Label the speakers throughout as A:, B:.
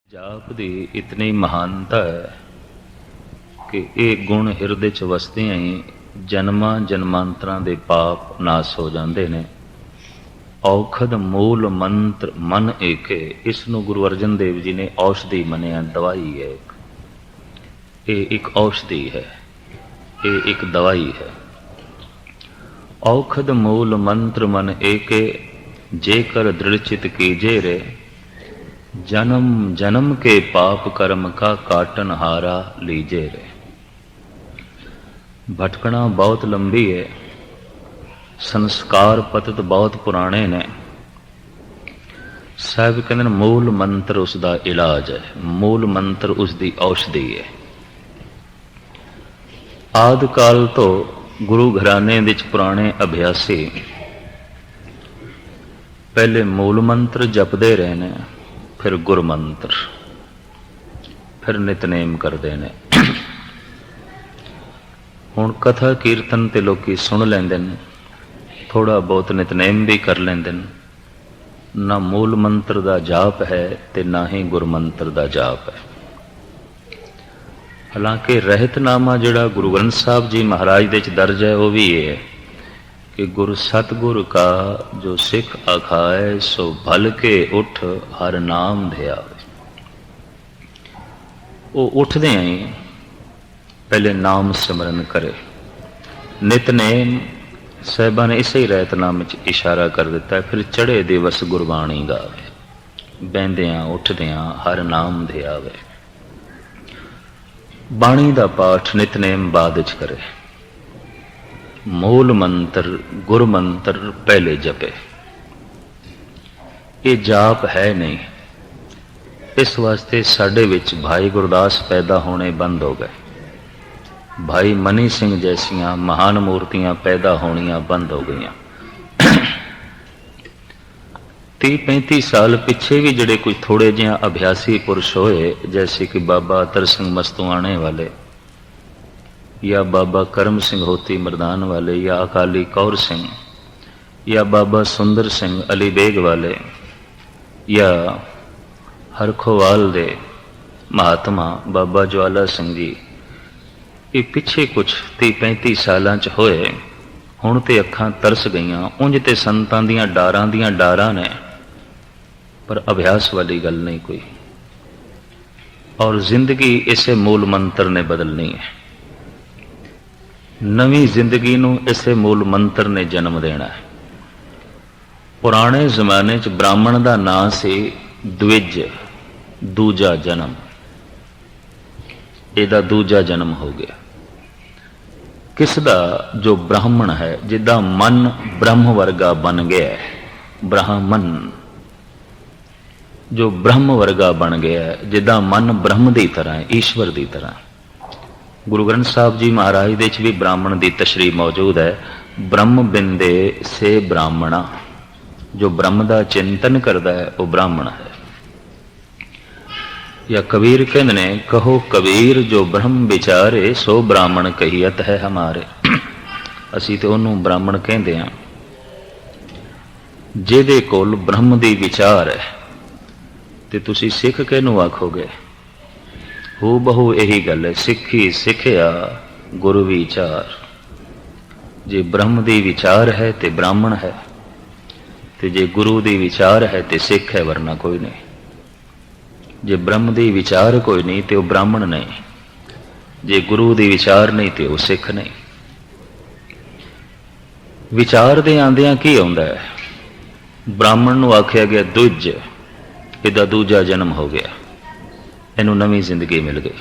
A: ਜਾਪ ਦੀ ਇਤਨੀ ਮਹਾਨਤਾ ਹੈ ਕਿ ਇਹ ਗੁਣ ਹਿਰਦੇ 'ਚ ਵਸਦਿਆਂ ਹੀ ਜਨਮਾਂ ਜਨਮਾਂਤਰਾਂ ਦੇ ਪਾਪ ਨਾਸ ਹੋ ਜਾਂਦੇ ਨੇ। ਔਖਦ ਮੂਲ ਮੰਤਰ ਮਨ ਏਕੇ, ਇਸ ਨੂੰ ਗੁਰੂ ਅਰਜਨ ਦੇਵ ਜੀ ਨੇ ਔਸ਼ਧੀ ਮੰਨਿਆ, ਦਵਾਈ ਹੈ। ਇਹ ਇੱਕ ਔਸ਼ਧੀ ਹੈ, ਇਹ ਇੱਕ ਦਵਾਈ ਹੈ। ਔਖਦ ਮੂਲ ਮੰਤਰ ਮਨ ਏਕੇ, जेकर दृढ़चित कीजे रे, जन्म जन्म के पाप कर्म का काटन हारा लीजे रे। भटकना बहुत लंबी है, संस्कार पतत बहुत पुराने ने। साहब कहते मूल मंत्र उसका इलाज है, मूल मंत्र उसकी औषधि है। आदि काल तो गुरु घराने विच पुराने अभ्यासी पहले मूल मंत्र जपते रहे ने, फिर गुर मंत्र, फिर नितनेम करते ने। हुण कथा कीर्तन ते लोकी सुन लेंदे ने, थोड़ा बहुत नितनेम भी कर लेंदे ने। ना मूल मंत्र दा जाप है ते ना ही गुर मंत्र दा जाप है। हालांकि रहतनामा जिहड़ा गुरु ग्रंथ साहब जी महाराज दे च दर्ज है वह भी है कि गुरु सतगुर का जो सिख अखाए सो भल के उठ हर नाम ध्यावे। वो उठदे ही पहले नाम सिमरन करे। नितनेम साहिबा ने इसे ही रहतनामे च इशारा कर दिता है। फिर चढ़े दिवस गुरबाणी गावे, बहंदियां उठदियां हर नाम ध्यावे। बाणी दा पाठ नितनेम बाद च करे। मूल मंत्र गुर मंत्र पहले जपे। ये जाप है नहीं। इस वास्ते साडे विच भाई गुरदास पैदा होने बंद हो गए, भाई मनी सिंह जैसियां महान मूर्तियां पैदा होनियां बंद हो गई। 30-35 साल पिछे भी जड़े कुछ थोड़े जिहा अभ्यासी पुरुष होए, जैसे कि बाबा अतर सिंह मस्तुआणे वाले, या बाबा करम सिंह होती मरदान वाले, या अकाली कौर सिंह, या बाबा सुंदर सिंह अली बेग वाले, या हरखोवाल दे महात्मा बाबा ज्वाला सिंह जी, ये पिछे कुछ 30-35 सालां च होए। हुण ते अखां तरस गईयां। उंज ते संतां दियां डारां ने, पर अभ्यास वाली गल नहीं कोई। और जिंदगी इसे मूल मंत्र ने बदलनी है। नवी जिंदगी नूं इसे मूल मंत्र ने जन्म देना है। पुराने जमाने च ब्राह्मण का नाम से द्विज, दूजा जन्म। ਇਹਦਾ दूजा जन्म हो गया। किसदा? जो ब्राह्मण है, जिदा मन ब्रह्म वर्गा बन गया है। ब्राह्मण जो ब्रह्म वर्गा बन गया है, जिदा मन ब्रह्म की तरह है, ईश्वर की तरह है। गुरु ग्रंथ साहब जी महाराज दे च भी ब्राह्मण की तशरीह मौजूद है। ब्रह्म बिंदे से ब्राह्मणा, जो ब्रह्म का चिंतन करता है वह ब्राह्मण है। या कबीर कहते ने, कहो कबीर जो ब्रह्म विचारे सो ब्राह्मण कहियत है हमारे। असी तो उन्होंने ब्राह्मण कहते हैं जिहदे कोल ब्रह्म की विचार है। तो तुसी सिख किहनूं आखोगे? हू बहु यही गल है, सिखी सिखिया गुरु विचार। जे ब्रह्म दी विचार है तो ब्राह्मण है, ते जे गुरु दी विचार है तो सिख है, वरना कोई नहीं। जे ब्रह्म दी विचार कोई नहीं तो वह ब्राह्मण नहीं, जे गुरु दी विचार नहीं तो वह सिख नहीं। विचार दे आंदियां की आउंदा है? ब्राह्मण नूं आख्या गया दुज, इहदा दूजा जन्म हो गया, इनू नवी जिंदगी मिल गई।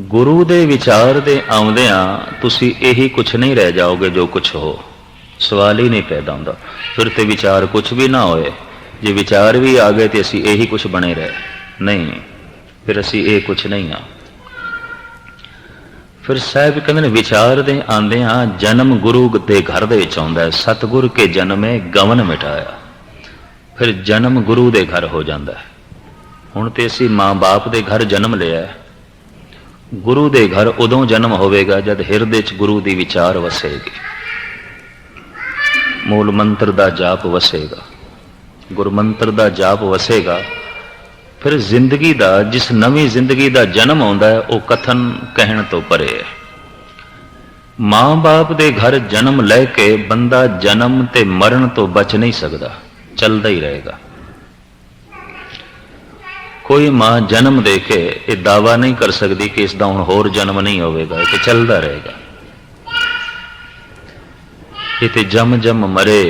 A: गुरु दे विचार दे आउंदियां तुसी यही कुछ नहीं रह जाओगे जो कुछ हो। सवाल ही नहीं पैदा होता। फिर तो विचार कुछ भी ना होए, जे विचार भी आ गए तो असी यही कुछ बने रहे नहीं, फिर असी ये कुछ नहीं हाँ। फिर साहब कहते विचार दे आंदियां जन्म गुरु के घर दे विच आउंदा है। सतगुर के जन्मे गवन मिटाया, फिर जन्म गुरु दे घर हो जाता है। हुण ते असी माँ बाप दे घर जन्म लिया है। गुरु दे घर उदों जन्म होवेगा जब हिरदे च गुरु दी विचार वसेगी, मूल मंत्र दा जाप वसेगा, गुरु मंत्र दा जाप वसेगा फिर जिंदगी का, जिस नवी जिंदगी का जन्म आता है, वह कथन कहण तो परे है। मां बाप के घर जन्म लैके बंदा जन्म ते मरण तो बच नहीं सकता, चलता ही रहेगा। कोई मां जन्म दे के ये दावा नहीं कर सकती कि इसका हुण होर जन्म नहीं होगा, ये तो चलता रहेगा। ये तो जम जम मरे,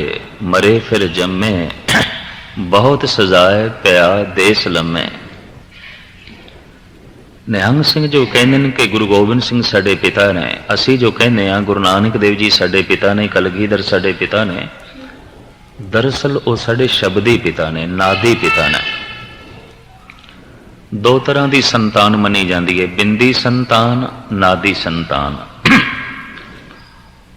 A: मरे फिर जमे, बहुत सजाए पिया देश लम्मे। निहंग सिंह जो कहते हैं कि गुरु गोबिंद सिंह साडे पिता ने, असी जो कहने हैं गुरु नानक देव जी साडे पिता ने, कलगीधर साडे पिता ने, दरअसल वो साडे शब्दी पिता ने, नादी पिता ने। दो तरह की संतान मनी जाती है, बिंदी संतान, नादी संतान।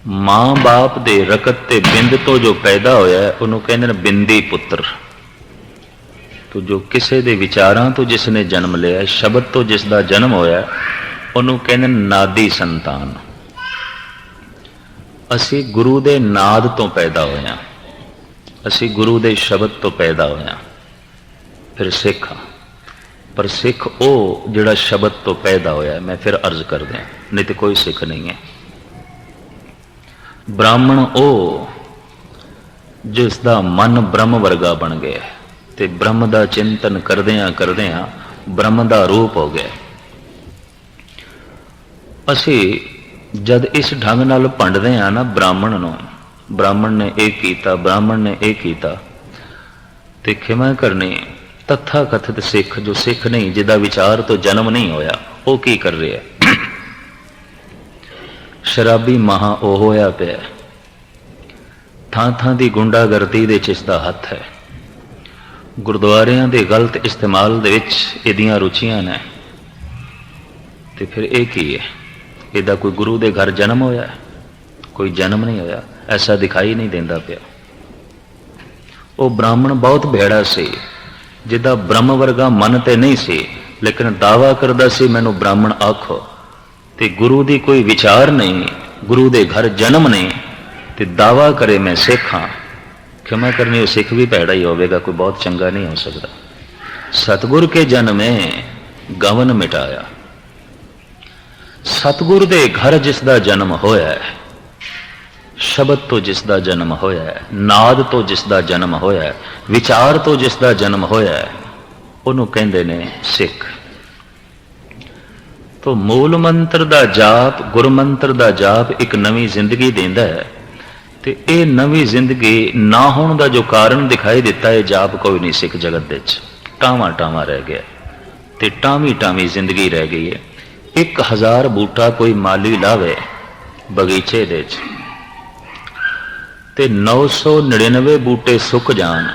A: मां बाप दे रकत ते बिंद तो जो पैदा होया है उन्होंने कहते हैं बिंदी पुत्र। तो जो किसी दे विचारां तो जिसने जन्म लिया, शब्द तो जिसका जन्म होया उन्होंने कहते नादी संतान। असी गुरु दे नाद तो पैदा होया, असी गुरु दे शब्द तो पैदा होया, फिर सिख हाँ। पर सिख वो जिहड़ा शब्द तो पैदा होया, मैं फिर अर्ज कर दें, नहीं तो कोई सिख नहीं है। ब्राह्मण वो जिसका मन ब्रह्म वर्गा बन गया, ते ब्रह्म का चिंतन करदियां करदियां ब्रह्म का रूप हो गया। असी जद इस ढंग नाल भंडदे हैं ना ब्राह्मण नूं, ब्राह्मण ने एक कीता, ब्राह्मण ने एक कीता, ते खिमा करनी तथा कथित सिख, जो सिख नहीं, जिदा विचार तो जन्म नहीं होया, वो की कर रहे है? शराबी महा ओ होया पिया, थां थां दी गुंडागर्दी दे इसदा हथ है, गुरुद्वारियां दे गलत इस्तेमाल दे विच इहदियां रुचियां ने। ते फिर ये की है? इहदा कोई गुरु दे घर जन्म होया? कोई जन्म नहीं होया, ऐसा दिखाई नहीं देंदा पिया। वो ब्राह्मण बहुत भेड़ा सी, जिदा ब्रह्म वर्गा मन ते नहीं सी, लेकिन दावा करदा सी मैनू ब्राह्मण आखो। ते गुरु दी कोई विचार नहीं, गुरु दे घर जन्म नहीं, ते दावा करे मैं सिख हाँ। क्षमा करनी, वो सिख भी भैड़ा ही होगा, कोई बहुत चंगा नहीं हो सकता। सतगुर के जन्म में गवन मिटाया, सतगुर दे घर जिसका जन्म होया है, शब्द तो जिसका जन्म होया है, नाद तो जिसका जन्म होया है, विचार तो जिसका जन्म होया है, उन्होंने कहते ने सिख। तो मूल मंत्र का जाप, गुरु मंत्र का जाप एक नवी जिंदगी देंदा है। तो ये नवी जिंदगी ना होने का जो कारण दिखाई देता है, जाप कोई नहीं सिख जगत विच, टावा टावा रह गया, तो टावी टावी जिंदगी रह गई है। 1000 बूटा कोई माली लावे बगीचे दे ते 999 बूटे सुक जान,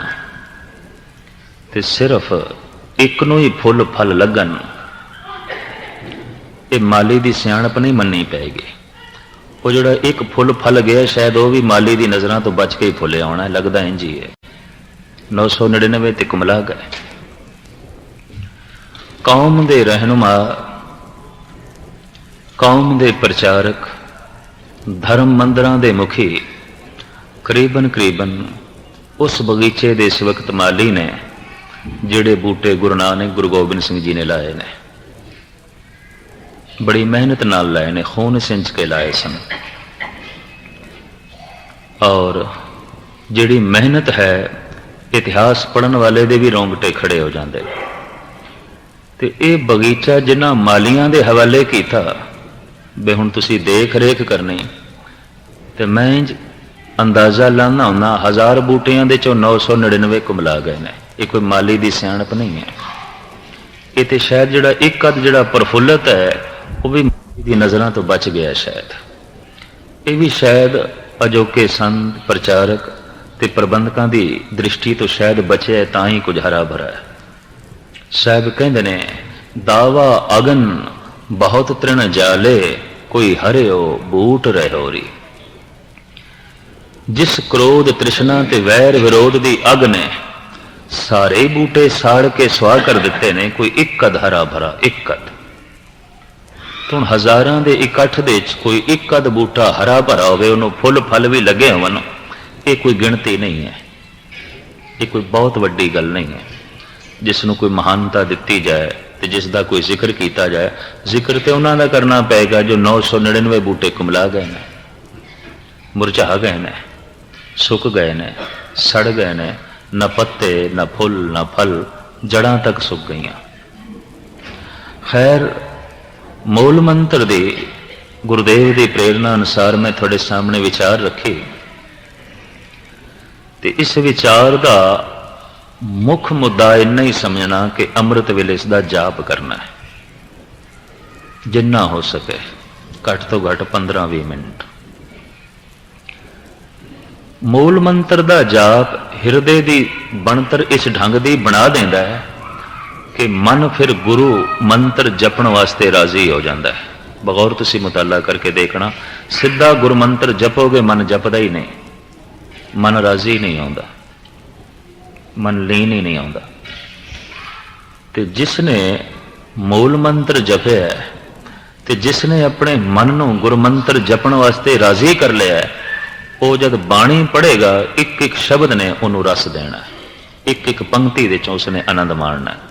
A: ते सिर्फ एक नूं ही फुल फल लगन, ये माली की सियाणप नहीं मन्नी पैगी। वो जोड़ा एक फुल फल गया, शायद वो भी माली की नज़रों तो बच के ही फुले आना, लगता इंज ही है। 999 ते कुमला गए। कौम दे रहनुमा, कौम दे प्रचारक, धर्म मंदिरां दे मुखी करीबन करीबन उस बगीचे दे इस वक्त माली ने जिहड़े बूटे गुरु नानक गुरु गोबिंद सिंह जी ने लाए ने, बड़ी मेहनत नाल लाए ने, खून सिंच के लाए सन। और जिहड़ी मेहनत है, इतिहास पढ़न वाले दे भी रोंगटे खड़े हो जाते। तो ये बगीचा जिन्हां मालियां दे हवाले कीता बे हुण तुसीं देख रेख करनी, तो मैं अंदाजा लाना हुन्ना 1000 बूटियां दे चों 999 कुमला गए ने। ये कोई माली दी सियाणप नहीं है। ये तो शायद जिहड़ा एक अद जिहड़ा प्रफुल्लत है वो भी माली दी नज़रां तो बच गया, शायद ये भी शायद अजोके संत प्रचारक ते प्रबंधकां दी दृष्टि तो शायद बचे है, तां ही कुछ हरा भरा है। साहब कहंदे ने दावा अगन बहुत तृण जाले, कोई हरिओ बूट रहोरी। जिस क्रोध तृष्णा ते वैर विरोध दी अग ने सारे बूटे साड़ के स्वाह कर दिते ने, कोई एक कद हरा भरा, एक कद। तो हजारां दे इकट्ठ दे कोई एक कद बूटा हरा भरा होवे, उन्होंने फुल फल भी लगे होवन, ये कोई गिणती नहीं है, ये कोई बहुत वड्डी गल नहीं है। जिस नूं कोई महानता दिती जाए तो जिसका कोई जिक्र किया जाए, जिक्र तो उन्होंने करना पेगा जो 999 बूटे कुमला गए ने, मुरझा गए ने, सुक गए ने, सड़ गए ने, न पत्ते न फुल न फल, जड़ां तक सुक गई। खैर, मूल मंत्र दी गुरुदेव की प्रेरणा अनुसार मैं थोड़े सामने विचार रखी, तो इस विचार का मुख मुद्दा इन्ना ही समझना कि अमृत वेले इसका जाप करना है, जिन्ना हो सके, घट तो घट 15-20 मिनट। मूल मंत्र का जाप हिरदे की बनतर इस ढंग की बना देता है कि मन फिर गुरु मंत्र जपण वास्ते राजी हो जाता है। बगौर तुसी मुताला करके देखना, सीधा गुरु मंत्र जपोगे मन जपदा ही नहीं, मन राजी नहीं आता, मन लीन ही नहीं आता। तो जिसने मूल मंत्र जपया है, तो जिसने अपने मन को गुरु मंत्र जपण वास्ते राजी कर लिया है, वो जब बाणी पढ़ेगा एक एक शब्द ने उन्होंने रस देना है, एक एक पंक्ति दे चों उसने आनंद मारना है।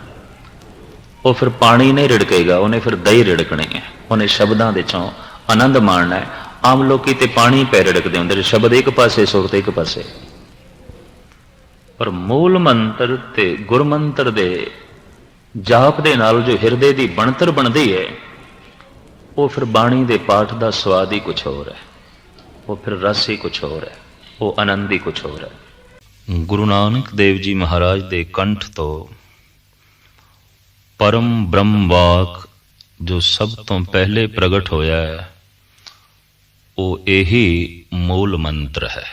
A: वो फिर पानी नहीं रिड़केगा, उन्हें फिर दही रिड़कनी है, उन्हें शब्दों के चों आनंद मारना है। आम लोग तो पानी पै रिड़कते होंगे, शब्द एक पासे सुरत एक पासे, पर मूल मंत्र ते गुर मंत्र दे जाप दे नाल जो हिरदे की बनतर बनती है, वो फिर बाणी दे पाठ का स्वाद ही कुछ होर है, वो फिर रस ही कुछ होर है, वो आनंद ही कुछ होर है। गुरु नानक देव जी महाराज दे कंठ तो परम ब्रह्म वाक जो सब तो पहले प्रगट होया है, वो यही मूल मंत्र है।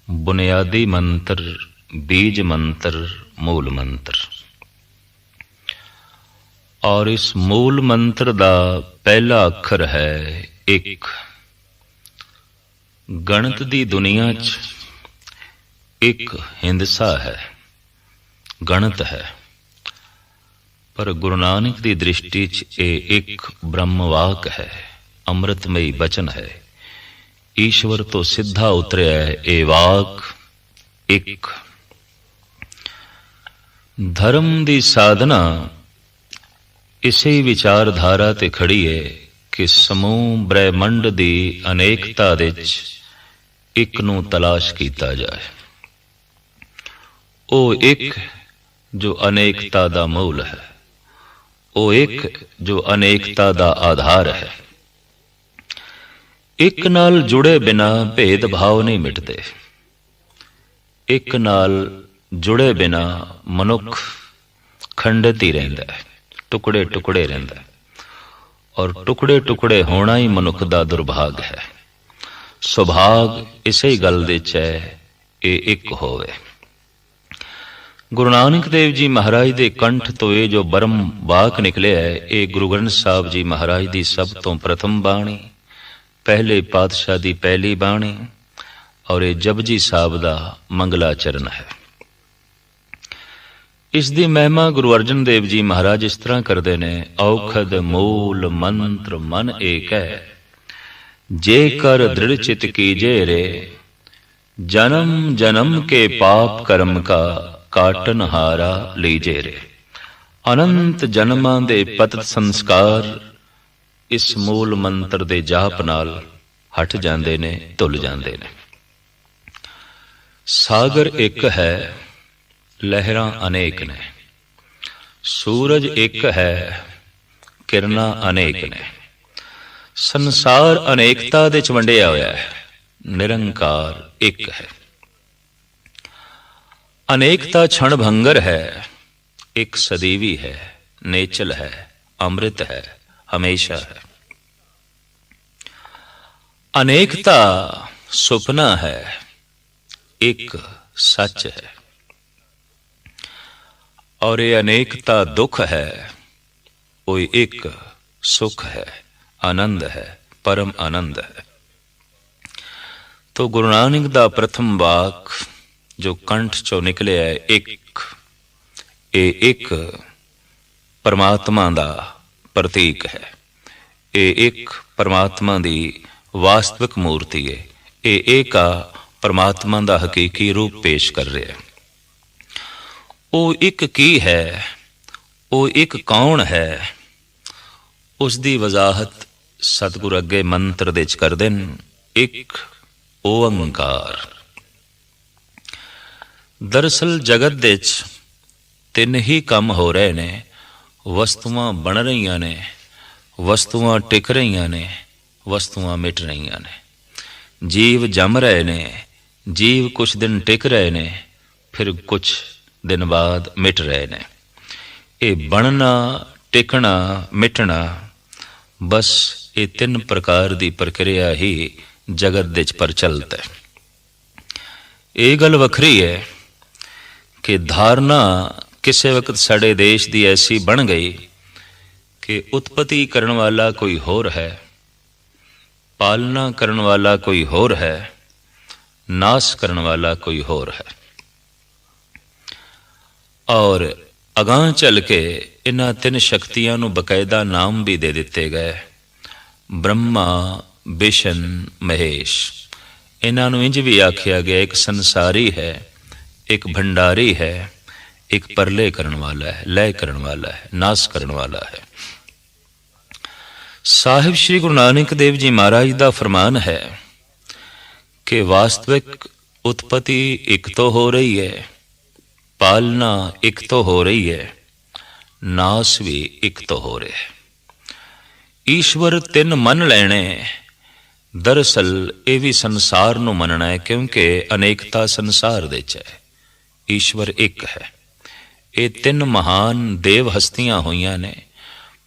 A: बुनियादी मंत्र, बीज मंत्र, मूल मंत्र। और इस मूल मंत्र का पहला अक्षर है एक। गणित की दुनिया च एक हिंदसा है, गणित है, पर गुरु नानक की दृष्टि च एक ब्रह्मवाक है, अमृतमयी बचन है। ईश्वर तो सीधा उतरिया है ये वाक एक। धर्म की साधना इसे विचारधारा ते खड़ी है कि समूह ब्रह्मंड की अनेकता दे एक नूं तलाश किया जाए। वो एक जो अनेकता का मूल है, वो एक जो अनेकता का आधार है। एक नाल जुड़े बिना भेदभाव नहीं मिटते, एक नाल जुड़े बिना मनुख खंडित ही रहिंदा है, टुकड़े टुकड़े रहिंदा है। और टुकड़े टुकड़े होना ही मनुख का दुर्भाग है। सुभाग इसे गल दे च ये एक होवे। गुरु नानक देव जी महाराज दे कंठ तो ये जो ब्रह्म वाक निकले है, ये गुरु ग्रंथ साहब जी महाराज की सब तो प्रथम बाणी, पहले पातशाह की पहली बाणी, और ये जपजी साहब का मंगलाचरण है। इसकी महिमा गुरु अर्जन देव जी महाराज इस तरह करते ने। औखद मूल मंत्र मन एक है, जे कर दृढ़ चित कीजे रे, जन्म जन्म के पाप कर्म का काटन हारा लीजे रे। अनंत जन्मां दे पतित संस्कार इस मूल मंत्र दे जाप नाल हट जाते ने, धुल जाते ने। सागर एक है, लहरां अनेक ने। सूरज एक है, किरना अनेक ने। संसार अनेकता दे च वंडिया होया है, निरंकार एक है। अनेकता क्षण भंगर है, एक सदीवी है, नेचल है, अमृत है, हमेशा है। अनेकता सुपना है, एक सच है। और ये अनेकता दुख है, वो एक सुख है, आनंद है, परम आनंद है। तो गुरु नानक दा प्रथम वाक जो कंठ चो निकले है एक परमात्मा दा प्रतीक है। ये एक परमात्मा दी वास्तविक मूर्ति है। ये एक परमात्मा दा हकीकी रूप पेश कर रहा है। ਉਹ ਇੱਕ ਕੀ ਹੈ, ਉਹ ਇੱਕ ਕੌਣ ਹੈ, ਉਸ ਦੀ ਵਜ਼ਾਹਤ ਸਤਿਗੁਰ ਅੱਗੇ ਮੰਤਰ ਦੇ ਚ ਕਰਦੇ ਨੇ। ਇੱਕ ਓੰਕਾਰ। ਦਰਅਸਲ ਜਗਤ ਦੇ ਚ ਤਿੰਨ ਹੀ ਕੰਮ ਹੋ ਰਹੇ ਨੇ। ਵਸਤੂਆਂ ਬਣ ਰਹੀਆਂ ਨੇ, ਵਸਤੂਆਂ ਟਿਕ ਰਹੀਆਂ ਨੇ, ਵਸਤੂਆਂ ਮਿਟ ਰਹੀਆਂ ਨੇ। ਜੀਵ ਜੰਮ ਰਹੇ ਨੇ, ਜੀਵ ਕੁਛ ਦਿਨ ਟਿਕ ਰਹੇ ਨੇ, ਫਿਰ ਕੁਛ ਦਿਨ ਬਾਅਦ ਮਿਟ ਰਹੇ ਨੇ। ਇਹ ਬਣਨਾ, ਟਿਕਣਾ, ਮਿਟਣਾ, ਬਸ ਇਹ ਤਿੰਨ ਪ੍ਰਕਾਰ ਦੀ ਪ੍ਰਕਿਰਿਆ ਹੀ ਜਗਤ ਦੇ ਚ ਪ੍ਰਚਲਿਤ ਹੈ। ਇਹ ਗੱਲ ਵੱਖਰੀ ਹੈ ਕਿ ਧਾਰਨਾ ਕਿਸੇ ਵਕਤ ਸਾਡੇ ਦੇਸ਼ ਦੀ ਐਸੀ ਬਣ ਗਈ ਕਿ ਉਤਪਤੀ ਕਰਨ ਵਾਲਾ ਕੋਈ ਹੋਰ ਹੈ, ਪਾਲਣਾ ਕਰਨ ਵਾਲਾ ਕੋਈ ਹੋਰ ਹੈ, ਨਾਸ਼ ਕਰਨ ਵਾਲਾ ਕੋਈ ਹੋਰ ਹੈ। ਔਰ ਅਗਾਂਹ ਚੱਲ ਕੇ ਇਹਨਾਂ ਤਿੰਨ ਸ਼ਕਤੀਆਂ ਨੂੰ ਬਕਾਇਦਾ ਨਾਮ ਵੀ ਦੇ ਦਿੱਤੇ ਗਏ। ਬ੍ਰਹਮਾ, ਵਿਸ਼ਨ, ਮਹੇਸ਼। ਇਹਨਾਂ ਨੂੰ ਇੰਝ ਵੀ ਆਖਿਆ ਗਿਆ, ਇੱਕ ਸੰਸਾਰੀ ਹੈ, ਇੱਕ ਭੰਡਾਰੀ ਹੈ, ਇੱਕ ਪਰਲੇ ਕਰਨ ਵਾਲਾ ਹੈ, ਲੈਅ ਕਰਨ ਵਾਲਾ ਹੈ, ਨਾਸ਼ ਕਰਨ ਵਾਲਾ ਹੈ। ਸਾਹਿਬ ਸ਼੍ਰੀ ਗੁਰੂ ਨਾਨਕ ਦੇਵ ਜੀ ਮਹਾਰਾਜ ਦਾ ਫਰਮਾਨ ਹੈ ਕਿ ਵਾਸਤਵਿਕ ਉਤਪਤੀ ਇੱਕ ਤੋਂ ਹੋ ਰਹੀ ਹੈ, ਪਾਲਣਾ ਇੱਕ ਤੋਂ ਹੋ ਰਹੀ ਹੈ, ਨਾਸ ਵੀ ਇੱਕ ਤੋਂ ਹੋ ਰਿਹਾ ਹੈ। ਈਸ਼ਵਰ ਤਿੰਨ ਮੰਨ ਲੈਣੇ। ਦਰਅਸਲ ਇਹ ਵੀ ਸੰਸਾਰ ਨੂੰ ਮੰਨਣਾ ਹੈ, ਕਿਉਂਕਿ ਅਨੇਕਤਾ ਸੰਸਾਰ ਦੇ ਚ ਹੈ, ਈਸ਼ਵਰ ਇੱਕ ਹੈ। ਇਹ ਤਿੰਨ ਮਹਾਨ ਦੇਵ ਹਸਤੀਆਂ ਹੋਈਆਂ ਨੇ,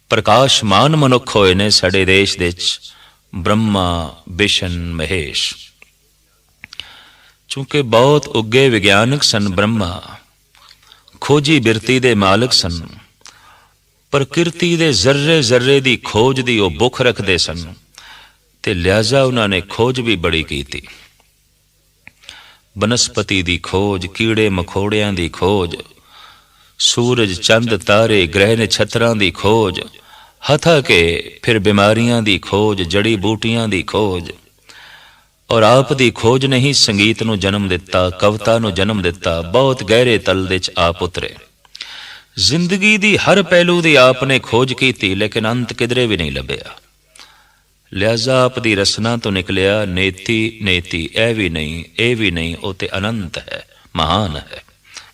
A: ਪ੍ਰਕਾਸ਼ਮਾਨ ਮਨੁੱਖ ਹੋਏ ਨੇ ਸਾਡੇ ਦੇਸ਼ ਦੇ ਚ, ਬ੍ਰਹਮਾ, ਵਿਸ਼ਨ, ਮਹੇਸ਼। ਚੂੰਕਿ ਬਹੁਤ ਉੱਗੇ ਵਿਗਿਆਨਕ ਸਨ ਬ੍ਰਹਮਾ, ਖੋਜੀ ਬਿਰਤੀ ਦੇ ਮਾਲਕ ਸਨ, ਪ੍ਰਕਿਰਤੀ ਦੇ ਜ਼ਰਰੇ ਜ਼ਰਰੇ ਦੀ ਖੋਜ ਦੀ ਉਹ ਭੁੱਖ ਰੱਖਦੇ ਸਨ, ਤੇ ਲਿਹਾਜ਼ਾ ਉਹਨਾਂ ਨੇ ਖੋਜ ਵੀ ਬੜੀ ਕੀਤੀ। ਬਨਸਪਤੀ ਦੀ ਖੋਜ, ਕੀੜੇ ਮਕੌੜਿਆਂ ਦੀ ਖੋਜ, ਸੂਰਜ, ਚੰਦ, ਤਾਰੇ, ਗ੍ਰਹਿ ਨਛੱਤਰਾਂ ਦੀ ਖੋਜ, ਹਥਾ ਕੇ ਫਿਰ ਬਿਮਾਰੀਆਂ ਦੀ ਖੋਜ, ਜੜੀ ਬੂਟੀਆਂ ਦੀ ਖੋਜ। ਔਰ ਆਪ ਦੀ ਖੋਜ ਨੇ ਹੀ ਸੰਗੀਤ ਨੂੰ ਜਨਮ ਦਿੱਤਾ, ਕਵਿਤਾ ਨੂੰ ਜਨਮ ਦਿੱਤਾ, ਬਹੁਤ ਗਹਿਰੇ ਤਲ ਦੇ ਚ ਆਪ ਉਤਰੇ। ਜ਼ਿੰਦਗੀ ਦੀ ਹਰ ਪਹਿਲੂ ਦੀ ਆਪ ਨੇ ਖੋਜ ਕੀਤੀ, ਲੇਕਿਨ ਅੰਤ ਕਿਧਰੇ ਵੀ ਨਹੀਂ ਲੱਭਿਆ। ਲਿਹਾਜ਼ਾ ਆਪ ਦੀ ਰਸਨਾ ਤੋਂ ਨਿਕਲਿਆ ਨੇਤੀ ਨੇਤੀ, ਇਹ ਵੀ ਨਹੀਂ, ਇਹ ਵੀ ਨਹੀਂ, ਉਹ ਤੇ ਅਨੰਤ ਹੈ, ਮਹਾਨ ਹੈ।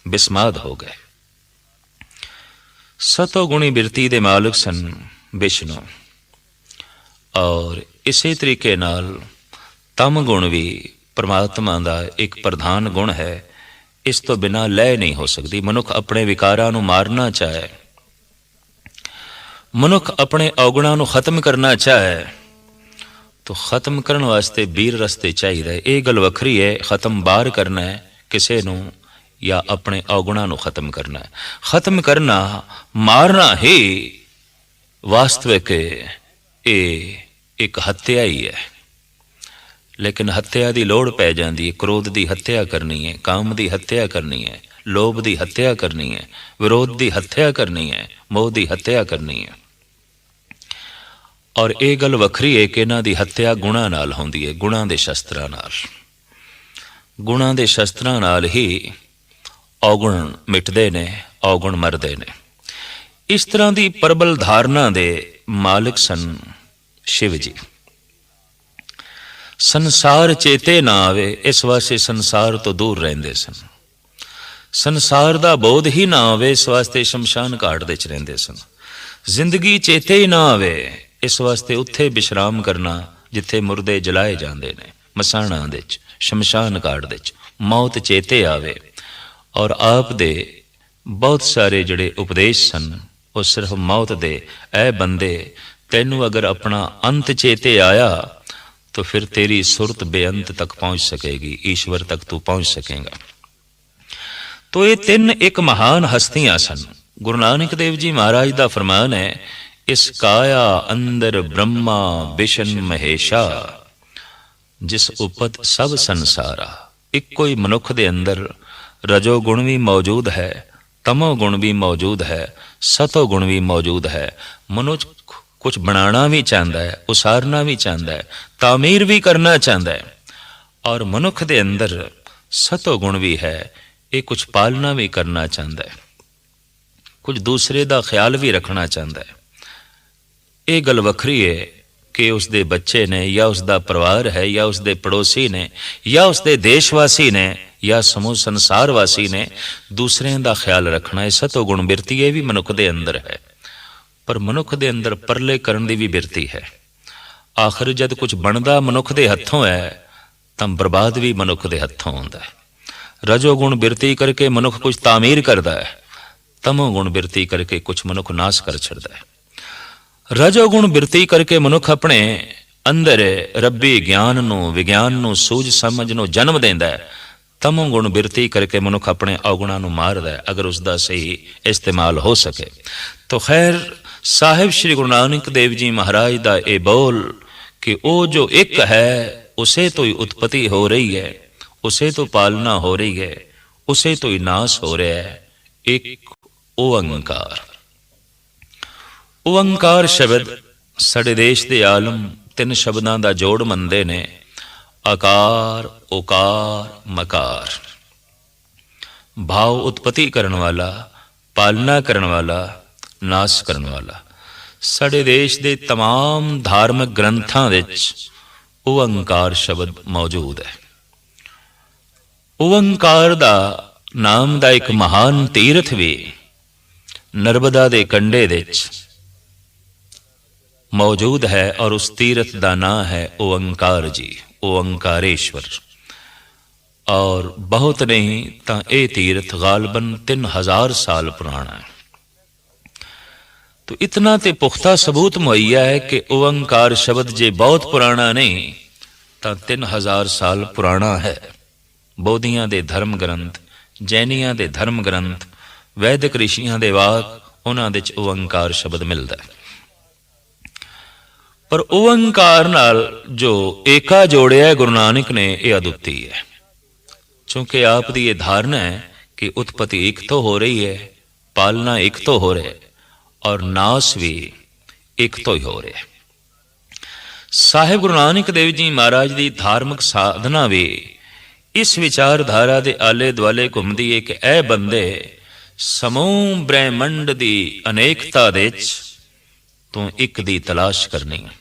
A: ਬਿਸਮਾਦ ਹੋ ਗਏ। ਸਤੋ ਗੁਣੀ ਬਿਰਤੀ ਦੇ ਮਾਲਕ ਸਨ ਵਿਸ਼ਨੂੰ। ਔਰ ਇਸੇ ਤਰੀਕੇ ਨਾਲ ਤਮ ਗੁਣ ਵੀ ਪਰਮਾਤਮਾ ਦਾ ਇੱਕ ਪ੍ਰਧਾਨ ਗੁਣ ਹੈ। ਇਸ ਤੋਂ ਬਿਨਾਂ ਲੈਅ ਨਹੀਂ ਹੋ ਸਕਦੀ। ਮਨੁੱਖ ਆਪਣੇ ਵਿਕਾਰਾਂ ਨੂੰ ਮਾਰਨਾ ਚਾਹੇ, ਮਨੁੱਖ ਆਪਣੇ ਔਗੁਣਾਂ ਨੂੰ ਖਤਮ ਕਰਨਾ ਚਾਹੇ, ਤਾਂ ਖਤਮ ਕਰਨ ਵਾਸਤੇ ਵੀਰ ਰਸਤੇ ਚਾਹੀਦਾ ਹੈ। ਇਹ ਗੱਲ ਵੱਖਰੀ ਹੈ, ਖਤਮ ਬਾਹਰ ਕਰਨਾ ਹੈ ਕਿਸੇ ਨੂੰ, ਜਾਂ ਆਪਣੇ ਔਗੁਣਾਂ ਨੂੰ ਖਤਮ ਕਰਨਾ ਹੈ। ਖਤਮ ਕਰਨਾ, ਮਾਰਨਾ ਹੀ ਵਾਸਤਵਿਕ ਇਹ ਇੱਕ ਹੱਤਿਆ ਹੀ ਹੈ। ਲੇਕਿਨ ਹੱਤਿਆ ਦੀ ਲੋੜ ਪੈ ਜਾਂਦੀ ਹੈ। ਕ੍ਰੋਧ ਦੀ ਹੱਤਿਆ ਕਰਨੀ ਹੈ, ਕਾਮ ਦੀ ਹੱਤਿਆ ਕਰਨੀ ਹੈ, ਲੋਭ ਦੀ ਹੱਤਿਆ ਕਰਨੀ ਹੈ, ਵਿਰੋਧ ਦੀ ਹੱਤਿਆ ਕਰਨੀ ਹੈ, ਮੋਹ ਦੀ ਹੱਤਿਆ ਕਰਨੀ ਹੈ। ਔਰ ਇਹ ਗੱਲ ਵੱਖਰੀ ਹੈ ਕਿ ਇਹਨਾਂ ਦੀ ਹੱਤਿਆ ਗੁਣਾਂ ਨਾਲ ਹੁੰਦੀ ਹੈ, ਗੁਣਾਂ ਦੇ ਸ਼ਸਤਰਾਂ ਨਾਲ। ਗੁਣਾਂ ਦੇ ਸ਼ਸਤਰਾਂ ਨਾਲ ਹੀ ਔਗੁਣ ਮਿਟਦੇ ਨੇ, ਔਗੁਣ ਮਰਦੇ ਨੇ। ਇਸ ਤਰ੍ਹਾਂ ਦੀ ਪ੍ਰਬਲ ਧਾਰਨਾ ਦੇ ਮਾਲਕ ਸਨ ਸ਼ਿਵ ਜੀ। ਸੰਸਾਰ ਚੇਤੇ ਨਾ ਆਵੇ, ਇਸ ਵਾਸਤੇ ਸੰਸਾਰ ਤੋਂ ਦੂਰ ਰਹਿੰਦੇ ਸਨ। ਸੰਸਾਰ ਦਾ ਬੋਧ ਹੀ ਨਾ ਆਵੇ, ਇਸ ਵਾਸਤੇ ਸ਼ਮਸ਼ਾਨ ਘਾਟ ਦੇ ਚ ਰਹਿੰਦੇ ਸਨ। ਜ਼ਿੰਦਗੀ ਚੇਤੇ ਹੀ ਨਾ ਆਵੇ, ਇਸ ਵਾਸਤੇ ਉੱਥੇ ਵਿਸ਼ਰਾਮ ਕਰਨਾ ਜਿੱਥੇ ਮੁਰਦੇ ਜਲਾਏ ਜਾਂਦੇ ਨੇ, ਮਸਾਣਾਂ ਦੇ ਚ, ਸ਼ਮਸ਼ਾਨ ਘਾਟ ਦੇ ਚ। ਮੌਤ ਚੇਤੇ ਆਵੇ। ਔਰ ਆਪ ਦੇ ਬਹੁਤ ਸਾਰੇ ਜਿਹੜੇ ਉਪਦੇਸ਼ ਸਨ, ਉਹ ਸਿਰਫ ਮੌਤ ਦੇ। ਐ ਬੰਦੇ, ਤੈਨੂੰ ਅਗਰ ਆਪਣਾ ਅੰਤ ਚੇਤੇ ਆਇਆ तो फिर तेरी सुरत बेअंत तक पहुंच सकेगी, ईश्वर तक तू पहुंच सकेगा। तो ये तीन एक महान हस्तियां सन। गुरु नानक देव जी महाराज का फरमान है, इस काया अंदर ब्रह्मा विशन महेशा, जिस उपत सब संसारा। एक कोई मनुख दे अंदर रजो गुण भी मौजूद है, तमो गुण भी मौजूद है, सतो गुण भी मौजूद है। मनुष्य कुछ बनाना भी चाहता है, उसारना भी चाहता है, तामीर भी करना चाहता है। और मनुख दे अंदर सतो गुण भी है, ये कुछ पालना भी करना चाहता है, कुछ दूसरे का ख्याल भी रखना चाहता है। ये गल वखरी है कि उसके बच्चे ने या उसका परिवार है या उसके पड़ोसी ने या उसके देशवासी ने या समूह संसार वासी ने दूसरे का ख्याल रखना है। सतो गुण बिरती है भी मनुख के अंदर है, पर मनुख के अंदर परले करने की भी बिरती है। आखिर जब कुछ बनता मनुख के हथों है तो बर्बाद भी मनुख के हथों होंदा है। रजोगुण बिरती करके मनुख कुछ तामीर करता है, तमोगुण बिरती करके कुछ मनुख नाश कर छड़ता है। रजोगुण बिरती करके मनुख अपने अंदर रब्बी ज्ञान नू विज्ञान नू सूझ समझ नू जन्म देंदा है। तमोगुण बिरती करके मनुख अपने अवगुणा नू मारदा है, अगर उसका सही इस्तेमाल हो सके तो। खैर साहिब श्री गुरु नानक देव जी महाराज का ये बोल कि वो जो एक है उसे तो ही उत्पत्ति हो रही है, उसे तो पालना हो रही है, उसे तो ही नाश हो रहा है। एक ओंकार। ओंकार शब्द साडे देश के आलम तीन शब्दों का जोड़ मनते ने, आकार ओकार मकार। भाव उत्पत्ति करने वाला, पालना करने वाला, नाश करने वाला। साडे देश के तमाम धार्मिक ग्रंथां विच ओंकार शब्द मौजूद है। ओंकार दा नाम दा एक महान तीर्थ भी नर्मदा के कंढे विच मौजूद है और उस तीर्थ का नाम है ओंकार जी, ओंकारेश्वर। और बहुत नहीं तो यह तीर्थ गालबन 3000 साल पुराना है। तो इतना ते पुख्ता सबूत मुहैया है कि ओंकार शब्द जे बहुत पुराना नहीं तो 3000 साल पुराना है। बौद्धियां दे धर्म ग्रंथ, जैनियां दे धर्म ग्रंथ, वैदिक ऋषियां दे वाक उन्हां दे ओंकार शब्द मिलता है। पर ओंकार नाल जो एका जोड़िया है गुरु नानक ने, यह अद्वितीय है। क्योंकि आपकी ये धारणा है कि उत्पत्ति एक तो हो रही है, पालना एक तो हो रहा है और नाश भी एक तो ही हो रहा है। साहिब गुरु नानक देव जी महाराज की धार्मिक साधना भी इस विचारधारा के आले दुआले घूमती है कि ऐ बंदे समूह ब्रह्मंड की अनेकता दे तू एक दी तलाश करनी है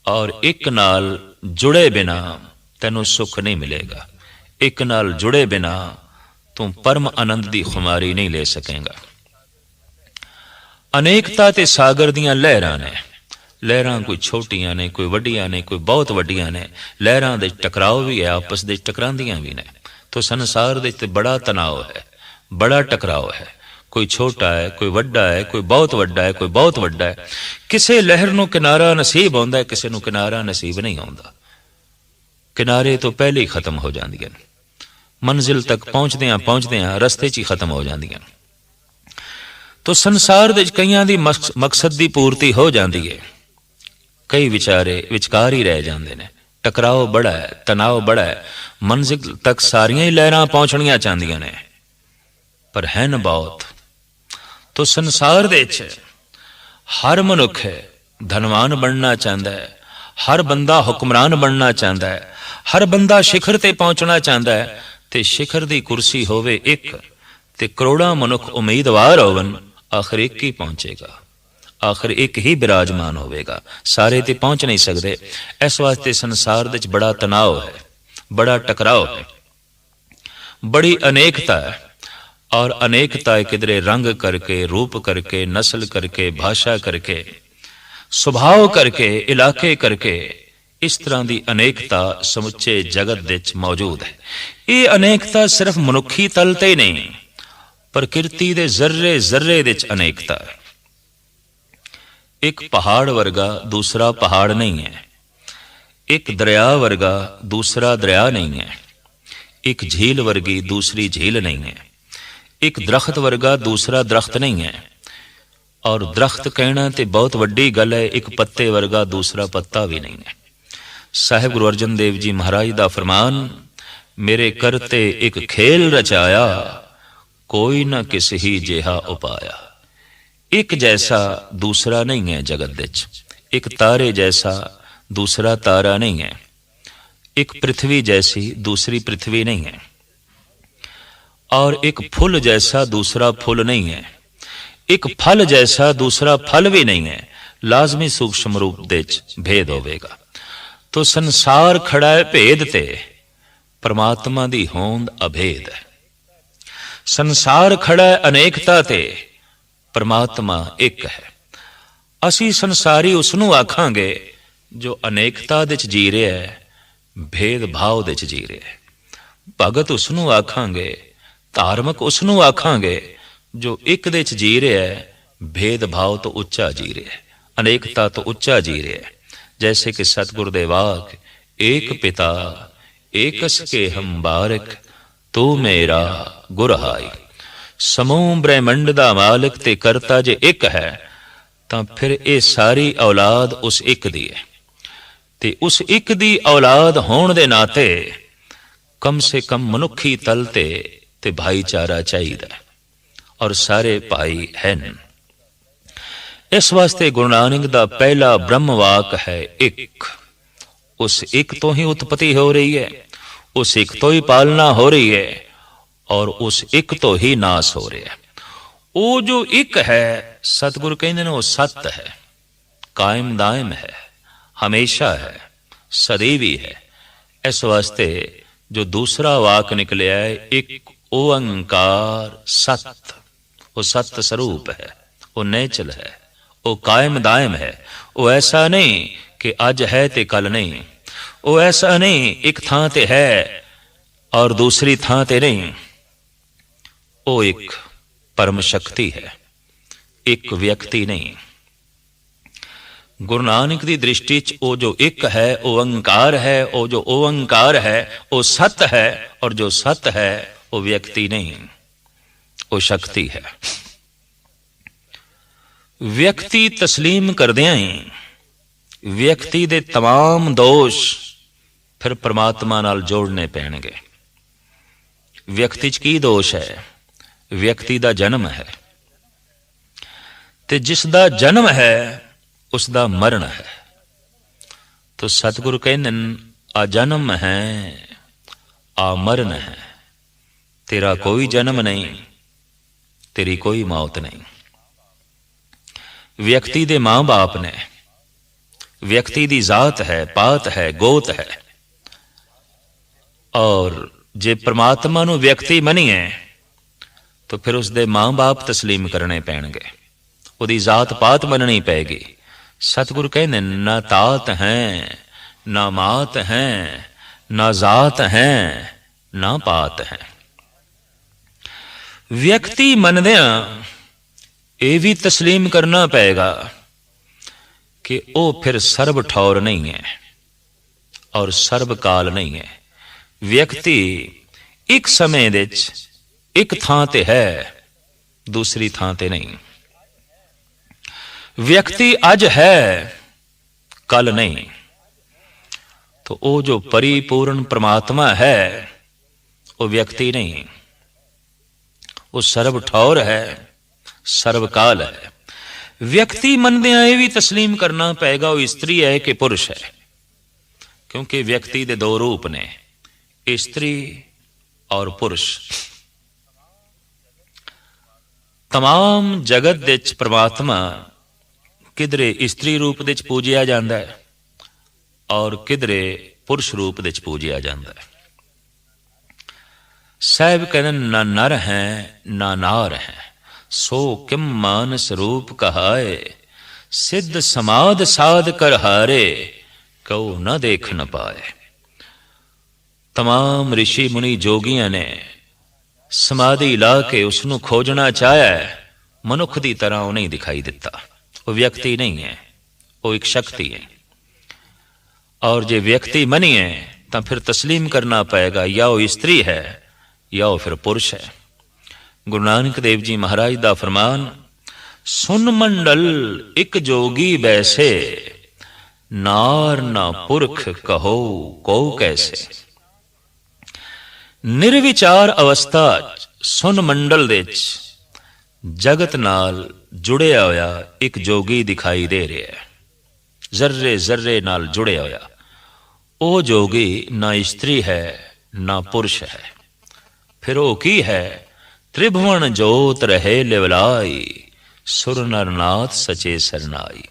A: और एक नाल जुड़े बिना तेनों सुख नहीं मिलेगा। एक नाल जुड़े बिना तू परम आनंद की खुमारी नहीं ले सकेगा। अनेकता ते सागर दियां लहरां ने, लहरां कोई छोटियां ने, कोई वड्डियां ने, कोई बहुत वड्डियां ने। लहरां दे टकराव भी है, आपस दे टकरांदियां भी ने। तो संसार दे ते बड़ा तनाव है, बड़ा टकराव है। कोई छोटा है, कोई वड्डा है, कोई बहुत वड्डा है, कोई बहुत वड्डा है। किसे लहर नूं किनारा नसीब होंदा है, किसे नूं किनारा नसीब नहीं होंदा। किनारे तो पहले ही खत्म हो जांदियां, मंजिल तक पहुंचदियां रस्ते च ही खत्म हो जांदियां। तो संसार दे कईयां दी मकसद की पूर्ति हो जाती है, कई विचारे विचकार ही रह जाते हैं। टकराव बड़ा है, तनाव बड़ा है। मंजिल तक सारियां ही लहरां पहुंचनियां चाहदियां ने, पर है न बहुत। तो संसार दे हर मनुख धनवान बनना चाहता है, हर बंदा हुक्मरान बनना चाहता है, हर बंदा शिखर ते पहुंचना चाहता है। ते शिखर की कुर्सी होवे एक ते करोड़ां मनुख उम्मीदवार होवन, आखिर एक ही पहुंचेगा, आखिर एक ही विराजमान होवेगा। सारे ते पहुंच नहीं सकते। इस वास्ते संसार दे बड़ा तनाव है, बड़ा टकराव है, बड़ी अनेकता है। और अनेकता किधरे रंग करके, रूप करके, नस्ल करके, भाषा करके, सुभाव करके, इलाके करके, इस तरह की अनेकता समुचे जगत विच मौजूद है। ये अनेकता सिर्फ मनुखी तल ते नहीं, प्रकृति दे जर्रे जर्रे विच अनेकता है। एक पहाड़ वर्गा दूसरा पहाड़ नहीं है, एक दरिया वर्गा दूसरा दरिया नहीं है, एक झील वर्गी दूसरी झील नहीं है, एक दरख्त वर्गा दूसरा दरख्त नहीं है। और दरख्त कहना तो बहुत वड्डी गल है, एक पत्ते वर्गा दूसरा पत्ता भी नहीं है। साहिब गुरु अर्जन देव जी महाराज का फरमान, मेरे करते एक खेल रचाया, कोई न किस ही जेहा उपाया। एक जैसा दूसरा नहीं है जगत विच, एक तारे जैसा दूसरा तारा नहीं है, एक पृथ्वी जैसी दूसरी पृथ्वी नहीं है। और एक फूल जैसा दूसरा फूल नहीं है, एक फल जैसा दूसरा फल भी नहीं है। लाजमी सूक्ष्म रूप दे भेद होवेगा। तो संसार खड़ा है भेद ते, परमात्मा दी होंद अभेद है। संसार खड़ा है अनेकता ते, परमात्मा एक है। असी संसारी उसनू आखांगे जो अनेकता दे जी रहा है, भेद भाव दे जी रहा है। भगत उसनू आखांगे, धार्मिक उसनू आखांगे जो एक दे जी रहा है, भेद भाव तो उच्चा जी रहा है, अनेकता तो उच्चा जी रहा है। जैसे कि सतगुरु दे वाक, एक पिता एकस के हम बारक, तू मेरा गुरहाई। समूह ब्रह्मंड दा मालिक ते करता जे एक है, तां फिर ये सारी औलाद उस एक दी है। ते उस एक दी औलाद होने दे नाते कम से कम मनुखी तल ते भाईचारा चाहिए, और सारे भाई हैं। इस वास्ते गुरु नानक दा पहला ब्रह्म वाक है एक। उस एक तो ही उत्पत्ति हो रही है, उस एक तो ही पालना हो रही है, और उस एक तो ही नाश हो रहा है। वो जो एक है, सतगुरु कहते हैं वो सत्य है, कायम दायम है, हमेशा है, सदैवी है। इस वास्ते जो दूसरा वाक निकलिया है, एक ओंकार सत्य, वो सत्य स्वरूप है, वो नेचल है, वो कायम दायम है। वो ऐसा नहीं कि अज है ते कल नहीं, वो ऐसा नहीं एक थां ते है और दूसरी थां ते नहीं। वो एक परम शक्ति है, एक व्यक्ति नहीं। गुरु नानक की दृष्टि च वो जो एक है वो ओंकार है, वो जो ओंकार है वो सत्य है, और जो सत्य है वो व्यक्ति नहीं, वो शक्ति है। व्यक्ति तस्लीम करदियां ही व्यक्ति दे तमाम दोष फिर परमात्मा नाल जोड़ने पैणगे। व्यक्ति च की दोष है? व्यक्ति दा जन्म है, ते जिस दा जन्म है उसका मरण है। तो सतगुरु कहते आ जन्म है, आ मरण है, तेरा कोई जन्म नहीं, तेरी कोई मौत नहीं। व्यक्ति दे मां बाप ने, व्यक्ति दी जात है, पात है, गोत है, और जे परमात्मा नू व्यक्ति मनीए तो फिर उसदे मां बाप तस्लीम करने पैणगे, उहदी जात पात मननी पैगी। सतगुरु कहने ना तात हैं, ना मात हैं, ना जात हैं, ना पात हैं। व्यक्ति मनदिया ये भी तस्लीम करना पएगा कि वो फिर सर्व ठौर नहीं है और सर्वकाल नहीं है। व्यक्ति एक समय दे एक थां ते है, दूसरी थां ते नहीं। व्यक्ति अज है, कल नहीं। तो वो जो परिपूर्ण परमात्मा है वो व्यक्ति नहीं, वो सर्व ठौर है, सर्वकाल है। व्यक्ति मनदिया ये भी तस्लीम करना पएगा वो स्त्री है कि पुरुष है, क्योंकि व्यक्ति दे दो रूप ने, स्त्री और पुरुष। तमाम जगत दे परमात्मा किधरे स्त्री रूप दे पूजिया जाता है और किधरे पुरुष रूप दे पूजिया जाता है। साहब कहते ना नर है ना नार है, सो किम मानस रूप कहाए, सिद्ध समाध साध कर हारे, कहो न देख न पाए। तमाम ऋषि मुनि जोगियां ने समाधि ला के उसनू खोजना चाहया है, मनुख की तरह वो नहीं दिखाई देता। वो व्यक्ति नहीं है, वो एक शक्ति है। और जे व्यक्ति मनीए तो फिर तस्लीम करना पड़ेगा या वो स्त्री है या वो फिर पुरुष है। गुरु नानक देव जी महाराज दा फरमान, सुन मंडल एक जोगी बैसे, नार ना पुरख कहो को कैसे। निर्विचार अवस्था सुन मंडल दे जगत नाल जुड़िया होया एक जोगी दिखाई दे रहा है, जर्रे जर्रे नाल जुड़िया होया। वो जोगी ना स्त्री है ना पुरुष है, फिर वो की है, त्रिभुवन जोत रहे लिवलाई, सुर नर नाथ सचे सरनाई।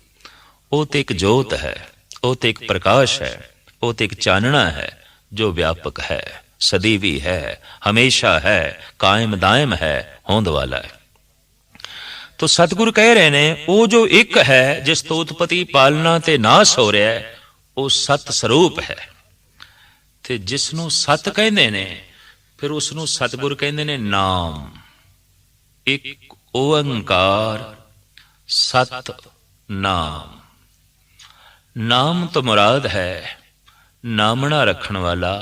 A: ਉਹ ਤੇ ਇੱਕ ਜੋਤ ਹੈ, ਉਹ ਤੇ ਇੱਕ ਪ੍ਰਕਾਸ਼ ਹੈ, ਉਹ ਤੇ ਇੱਕ ਚਾਨਣਾ ਹੈ ਜੋ ਵਿਆਪਕ ਹੈ, ਸਦੀ ਵੀ ਹੈ, ਹਮੇਸ਼ਾ ਹੈ, ਕਾਇਮ ਦਾਇਮ ਹੈ, ਹੋਂਦ ਵਾਲਾ ਹੈ। ਤੋ ਸਤਿਗੁਰ ਕਹਿ ਰਹੇ ਨੇ ਉਹ ਜੋ ਇੱਕ ਹੈ ਜਿਸ ਤੋਂ ਉਤਪਤੀ ਪਾਲਣਾ ਤੇ ਨਾਸ ਹੋ ਰਿਹਾ ਹੈ, ਉਹ ਸਤ ਸਰੂਪ ਹੈ। ਤੇ ਜਿਸ ਨੂੰ ਸਤ ਕਹਿੰਦੇ ਨੇ ਫਿਰ ਉਸ ਨੂੰ ਸਤਿਗੁਰ ਕਹਿੰਦੇ ਨੇ ਨਾਮ। ਇੱਕ ਓੰਕਾਰ ਸਤ ਨਾਮ। ਨਾਮ ਤੋਂ ਮੁਰਾਦ ਹੈ ਨਾਮਣਾ ਰੱਖਣ ਵਾਲਾ,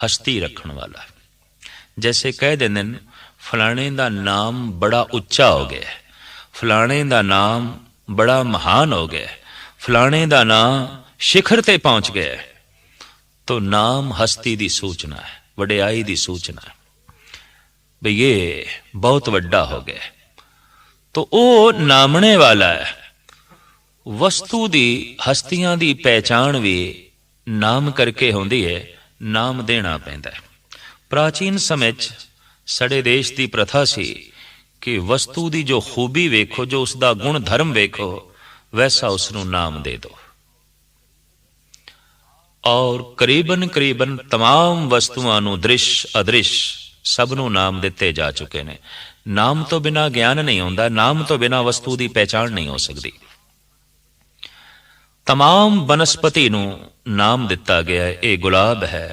A: ਹਸਤੀ ਰੱਖਣ ਵਾਲਾ। ਜੈਸੇ ਕਹਿ ਦਿੰਦੇ ਨੇ ਫਲਾਣੇ ਦਾ ਨਾਮ ਬੜਾ ਉੱਚਾ ਹੋ ਗਿਆ, ਫਲਾਣੇ ਦਾ ਨਾਮ ਬੜਾ ਮਹਾਨ ਹੋ ਗਿਆ, ਫਲਾਣੇ ਦਾ ਨਾਮ शिखर ते पहुंच गया। तो नाम हस्ती दी सूचना है, वडियाई दी सूचना है, भाई ये बहुत वड्डा हो गया। तो वो नामने वाला है। वस्तु दी हस्तियां दी पहचान भी नाम करके होंदी है, नाम देना पैंदा है। प्राचीन समय साडे देश दी प्रथा सी कि वस्तु दी जो खूबी वेखो, जो उसका गुण धर्म वेखो, वैसा उसनू नाम दे दो। और करीबन करीबन तमाम वस्तुआं नू दृश अदृश सब नू नाम दिते जा चुके ने। नाम तो बिना ज्ञान नहीं होंदा, नाम तो बिना वस्तु की पहचान नहीं हो सकती। तमाम बनस्पति नू नाम दिता गया है। ये गुलाब है,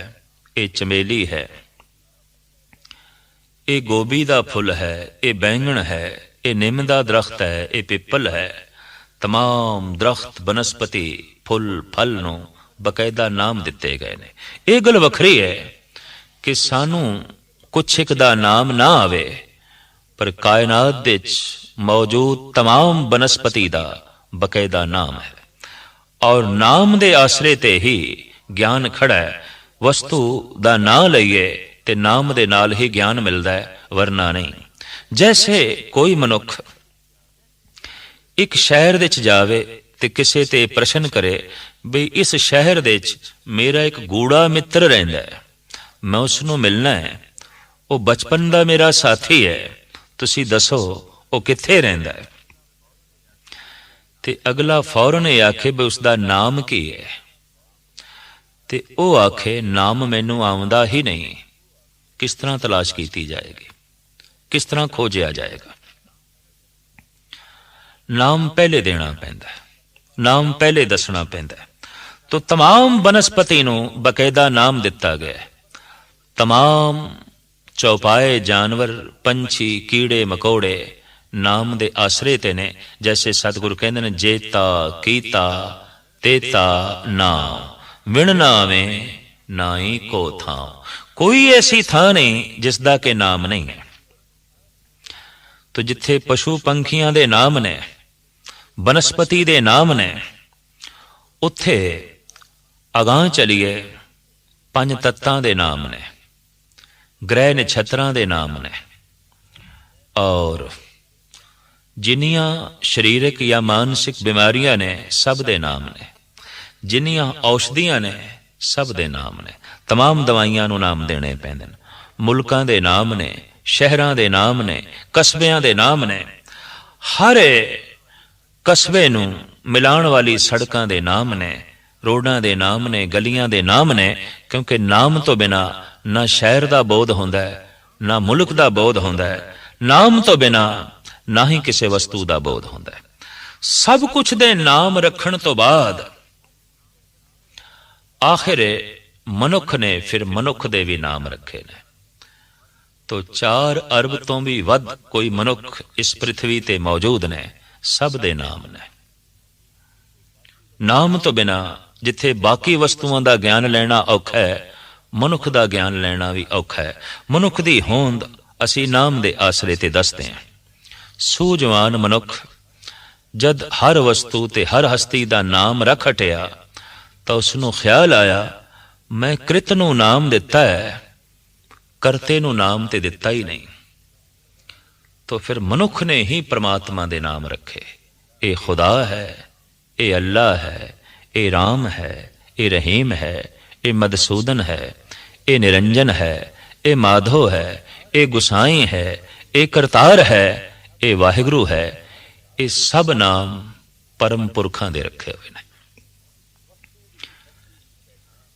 A: ये चमेली है, ये गोभी का फुल है, ये बैंगन है, ये निम का दरख्त है, ये पिपल है। तमाम दरख्त बनस्पति फुल फल नू बकायदा नाम दिते गए ने। यह गल वखरी है कि सानू कुछ एक दा नाम ना आवे, पर कायनात दे मौजूद तमाम बनस्पति दा बकायदा नाम है। और नाम दे आसरे ते ही ज्ञान खड़ा है। वस्तु दा ना लईए ते नाम दे नाल ही ज्ञान मिलता है, वरना नहीं। जैसे कोई मनुख एक शहर दे जावे ते किसे ते प्रश्न करे बई इस शहर दे मेरा एक गूढ़ा मित्र रहिंदा है, मैं उसनू मिलना है, वो बचपन का मेरा साथी है, तुसी दसो वो कित्थे रहिंदा है। ते अगला फौरन ये आखे बई उसका नाम की है, ते वो आखे नाम मैनू आउंदा ही नहीं। किस तरह तलाश की जाएगी, किस तरह खोजिया जाएगा। नाम पहले देना पैंदा है, नाम पहले दसना पैंदा है। तो तमाम बनस्पति नू बकायदा नाम दिता गया है। तमाम चौपाए जानवर, पंछी, कीड़े मकोड़े नाम दे आसरे ते ने। जैसे सतगुरु कहते हैं जेता कीता तेता नाम, विण नामे नाई को था। कोई ऐसी थां नहीं जिसदा के नाम नहीं है। तो जिथे पशु पंखियां दे नाम ने, बनस्पति दे नाम ने, उत्थे अगां चलीए पंज तत्तां दे नाम ने, ग्रह नक्षत्रां दे नाम ने, और जिन्नियां शरीरक या मानसिक बीमारियां ने सब दे नाम ने, जिन्नियां औषधियां ने सब दे नाम ने। तमाम दवाइयां नू नाम देने पैंदे ने। मुल्कां दे नाम ने, शहरां दे नाम ने, कस्बियां दे नाम ने। हर कस्बे नू मिलाण वाली सड़कां दे नाम ने, रोडां दे नाम ने, गलियां दे नाम ने। क्योंकि नाम तो बिना ना शहर का बोध होंदा है, ना मुल्क का बोध होंदा है। नाम तो बिना ना ही किसी वस्तु का बोध होंदा है। सब कुछ दे नाम रखण तो बाद आखिर मनुख ने फिर मनुख दे भी नाम रखे ने। तो 4 अरब तो भी वध कोई मनुख इस पृथ्वी ते मौजूद ने, सब दे नाम ने। नाम तो बिना जिथे बाकी वस्तुओं का ज्ञान लेना औखा है, मनुख का ज्ञान लेना भी औखा है। मनुख की होंद असी नाम दे आसरे ते दसते हैं। सूझवान मनुख जद हर वस्तु ते हर हस्ती का नाम रख हटिया तो उसनू ख्याल आया मैं कृत नू नाम दिता है, करते नू नाम ते दिता ही नहीं। तो फिर मनुख ने ही परमात्मा दे नाम रखे। ये खुदा है, ये अल्लाह है, ये राम है, ये रहीम है, ये मधुसूदन है, ये निरंजन है, ये माधो है, ये गुसाई है, ਇਹ ਕਰਤਾਰ ਹੈ, ਇਹ ਵਾਹਿਗੁਰੂ ਹੈ। ਇਹ ਸਭ ਨਾਮ परम पुरखों दे रखे हुए ने।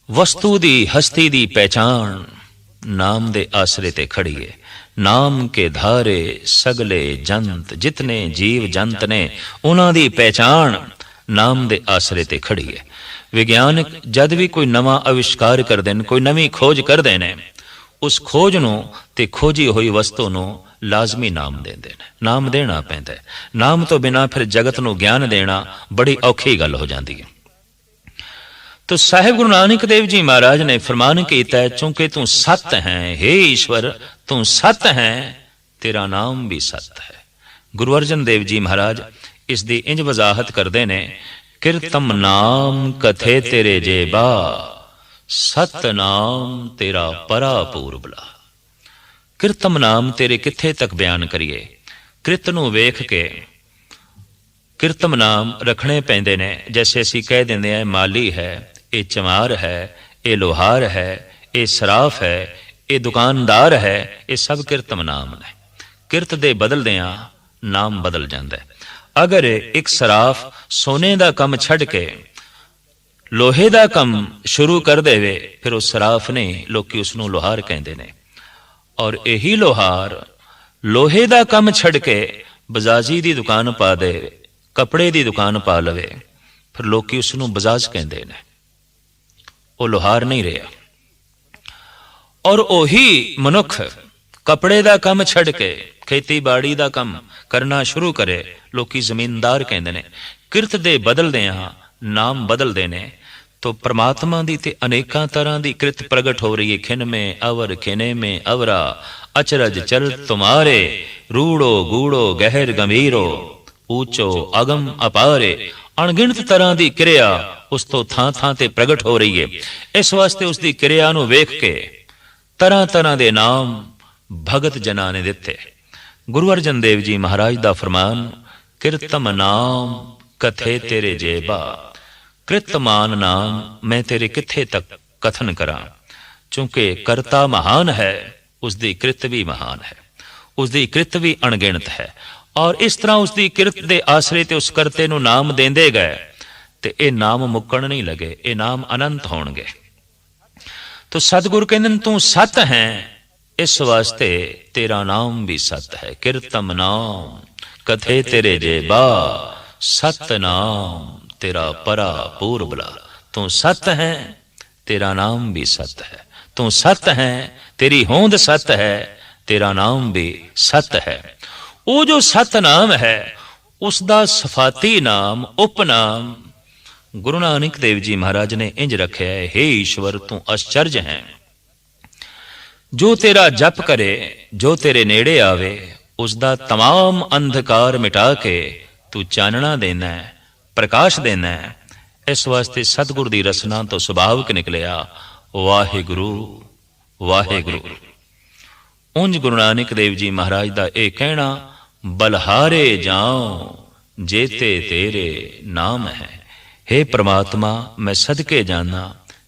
A: वस्तु दी हस्ती दी पहचान नाम दे आसरे ते खड़ी है। नाम के धारे सगले जंत, जितने जीव जंत ने उन्हां दी पहचान नाम दे आसरे ते खड़ी है। विज्ञानक जद भी कोई नवा आविष्कार कर देन, कोई नवी खोज कर देने, उस खोज नूं ते खोजी हुई वस्तु नूं लाजमी नाम देंदे ने। नाम देना पैंदा है। नाम तो बिना फिर जगत नूं ज्ञान देना बड़ी औखी गल हो जाती है। तो साहिब गुरु नानक देव जी महाराज ने फरमान किया है, चूंकि तू सत है, हे ईश्वर तू सत है, तेरा नाम भी सत है। गुरु अर्जन देव जी महाराज इसकी इंज वजाहत करते ने, किरतम नाम कथे तेरे जेबा, सत नाम तेरा परा पूरबला। किरतम नाम तेरे किथे तक बयान करिए। किरत नूं वेख के किरतम नाम रखने पैंदे ने। जैसे असीं कह दिंदे हैं माली है, ये चमार है, ये लोहार है, ये सराफ है, ये दुकानदार है, ये सब किरतम नाम ने। किरत दे बदलदियां नाम बदल जांदा है। अगर एक सराफ सोने दा कम छड़ के लोहे दा कम शुरू कर देवे, फिर उस सराफ ने लोकी उसनूं लोहार कहंदे ने। और यही लोहार लोहे दा कम छड़ के बजाजी दी दुकान पा दे, कपड़े दी दुकान पा लवे, फिर लोकी उसनूं बजाज कहंदे ने। वो लोहार नहीं रहा। और ओही मनुख कपड़े दा कम छड़ के खेतीबाड़ी दा कम करना शुरू करे, लोकी जमींदार कहंदे ने। किरत दे बदलदियां नाम बदलदे ने। तो परमात्मा दी ते अनेकां तरह दी कृत प्रगट हो रही है। खिन में अवर, खिने में अवरा, अचरज चल तुम्हारे, रूड़ो गूड़ो गहर गंभीरो, ऊंचो अगम अपारे। अणगिणत तरह की क्रिया उस तो थां थां ते प्रगट हो रही है। इस वास्ते उसकी क्रिया नूं वेख के तरह तरह के नाम भगत जना ने दिते। गुरु अर्जन देव जी महाराज का फरमान, किरतम नाम कथे तेरे जेबा। कृतमान नाम मैं तेरे किथे तक कथन करा। चूंकि करता महान है, उसकी कृत भी महान है, उसकी कृत भी अणगिणत है। और इस तरह उसकी कृत के आसरे ते उस करते नूं नाम देंदे गए ते ये नाम मुक्कण नहीं लगे, ये नाम अनंत होणगे। तो सतगुरु कहंदे तू सत है, इस वास्ते तेरा नाम भी सत है। किरतम नाम कथे तेरे जेबा, सत नाम तेरा परा पूरबला। तू सत है, तेरा नाम भी सत है। तू सत है, तेरी होंद सत है, तेरा नाम भी सत है। वो जो सत नाम है, उसका सफाती नाम उपनाम गुरु नानक देव जी महाराज ने इंज रखे है, हे ईश्वर तू आश्चर्य है। जो तेरा जप करे, जो तेरे नेड़े आवे, उसका तमाम अंधकार मिटा के तू चानना देना है, प्रकाश देना है। इस वास्ते सतगुर की रसना तो सुभाविक निकलिया वाहिगुरु वाहिगुरु। उंज गुरु नानक देव जी महाराज का यह कहना, बलहारे जाओ जेते तेरे नाम है। हे परमात्मा मैं सदके जाना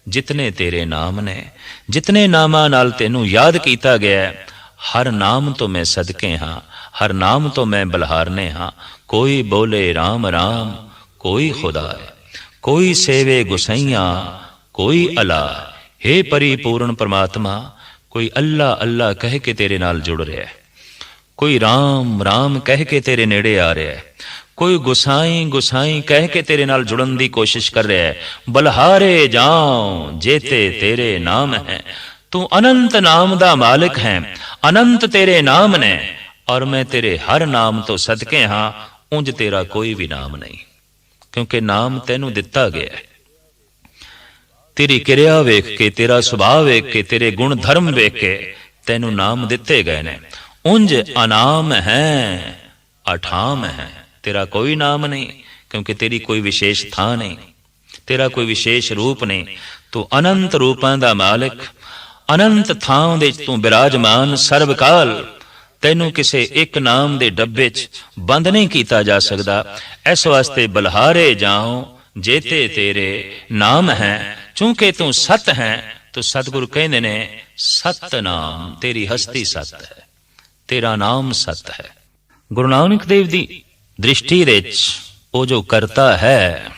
A: जितने तेरे नाम ने, जितने नामां नाल तेनू याद किया गया है, हर नाम तो मैं सदके हाँ, हर नाम तो मैं बलहारने हाँ। कोई बोले राम राम, कोई खुदा है, कोई सेवे गुसैया, कोई अला। हे परिपूर्ण परमात्मा, कोई अल्लाह अल्लाह कह के तेरे नाल जुड़ रहा है, कोई राम राम कह के तेरे नेड़े आ रहा है, कोई गुसाई गुसाई कह के तेरे नाल जुड़न की कोशिश कर रहा है। बलहारे जाओ जेते तेरे नाम है। तू अनंत नाम दा मालिक है, अनंत तेरे नाम ने, और मैं तेरे हर नाम तो सदके हाँ। उंज तेरा कोई भी नाम नहीं, क्योंकि नाम तेनू दिता गया है। तेरी क्रिया वेख के, तेरा सुभाव वेख के, तेरे गुण धर्म वेख के तेनू नाम दिते गए ने। उंज अनाम है, अठाम है, तेरा कोई नाम नहीं, क्योंकि तेरी कोई विशेष थां नहीं, तेरा कोई विशेष रूप नहीं। तू अनंत रूपां दा मालिक, अनंत थां दे तू विराजमान सर्वकाल। तैनू किसे एक नाम दे डब्बे च बंद नहीं किया जा सकता। इस वास्ते बलहारे जाओ जेते तेरे नाम है। चूंकि तू सत है, तो सतगुरु कहते ने सत नाम तेरी हस्ती सत है, ਤੇਰਾ ਨਾਮ ਸਤ ਹੈ। ਗੁਰੂ ਨਾਨਕ ਦੇਵ ਦੀ ਦ੍ਰਿਸ਼ਟੀ ਵਿੱਚ ਉਹ ਜੋ ਕਰਤਾ ਹੈ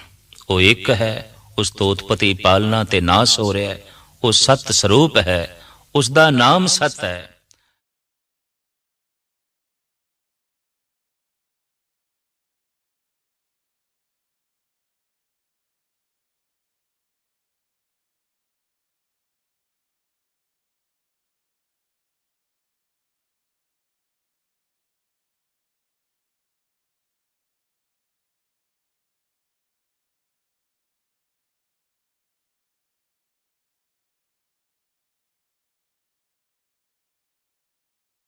A: ਉਹ ਇੱਕ ਹੈ, ਉਸ ਤੋਂ ਉਤਪਤੀ ਪਾਲਣਾ ਤੇ ਨਾਸ ਹੋ ਰਿਹਾ ਹੈ, ਉਹ ਸਤ ਸਰੂਪ ਹੈ, ਉਸ ਦਾ ਨਾਮ ਸਤ ਹੈ।